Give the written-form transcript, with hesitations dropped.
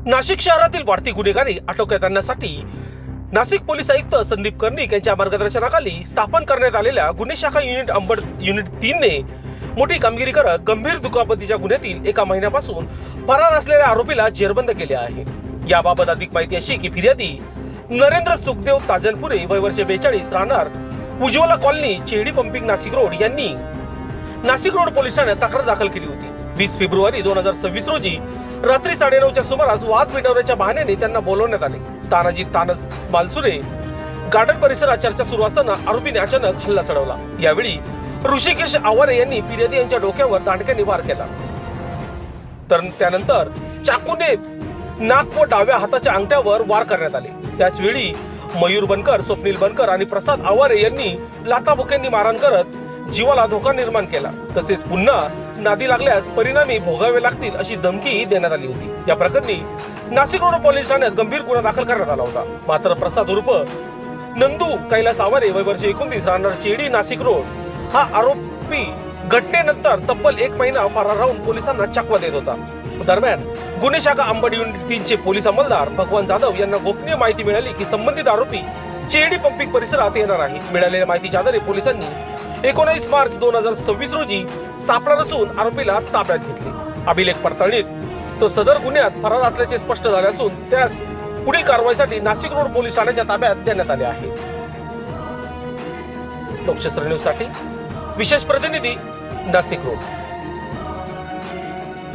नाशिक शहरातील वाढती गुन्हेगारी आटोक्यात आणण्यासाठी नाशिक पोलीस आयुक्त संदीप कर्णिक यांच्या मार्गदर्शनाखाली स्थापन करण्यात आलेल्या गुन्हे शाखा युनिट 3 ने मोठी कामगिरी करत गंभीर दुखापतीच्या गुन्ह्यातील एका महिन्यापासून फरार असलेल्या आरोपीला जेरबंद केले आहे। याबाबत अधिक माहिती अशी की फिर्यादी नरेंद्र सुखदेव ताजनपुरे वय वर्ष 42 राहणार Ujjwala colony Chehedi pumping Nashik road यांनी नाशिक रोड पोलीस ठाण्यात तक्रार दाखल केली होती। 20 फेब्रुवारी 2026 रोजी रात्री 9:30च्या सुमारास वाद मिटवण्याच्या बहाण्याने त्यांना बोलवण्यात आले। तानाजी तानस मालसुरे गार्डन परिसरात चर्चा सुरू असताना आरोपीने अचानक हल्ला चढवला। यावेळी ऋषिकेश आवारे यांनी फिर्यादी यांच्या डोक्यावर दांडक्याने वार केला, तर त्यानंतर चाकूने नाक व डाव्या हाताच्या अंगठ्यावर वार करण्यात आले। त्याच वेळी मयूर बनकर, स्वप्नील बनकर आणि प्रसाद आवारे यांनी लाथाबुक्यांनी मारहाण करत जीवाला धोका निर्माण केला। तसेच पुन्हा नादी लागल्यास परिणामी भोगावे लागतील अशी धमकी देण्यात आली होती। या प्रकरणी नाशिक रोड पोलीस ठाण्यात गंभीर गुन्हा दाखल करण्यात आला होता। मात्र प्रसाद उर्फ नंदू कैलास आवारे वय वर्ष 29 राहणार चेडी नाशिक रोड हा आरोपी घटनेनंतर तब्बल 1 महिना फरार राहून पोलिसांना चकवा देत होता। दरम्यान गुन्हे शाखा अंबड युनिट 3 चे पोलीस अंमलदार भगवान जाधव यांना गोपनीय माहिती मिळाली की संबंधित आरोपी चेडी पंपिंग परिसरात येणार आहे। मिळालेल्या माहितीच्या आधारे पोलिसांनी 19 मार्च 2026 रोजी सापळा रचून आरोपीला ताब्यात घेतले। अभिलेख पडताळणीत तो सदर गुन्ह्यात फरार असल्याचे स्पष्ट झाले असून त्यास पुढील कारवाईसाठी नाशिक रोड पोलीस ठाण्याच्या ताब्यात देण्यात आले आहे। लोकशास्त्र न्यूज साठी विशेष प्रतिनिधी नाशिक रोड।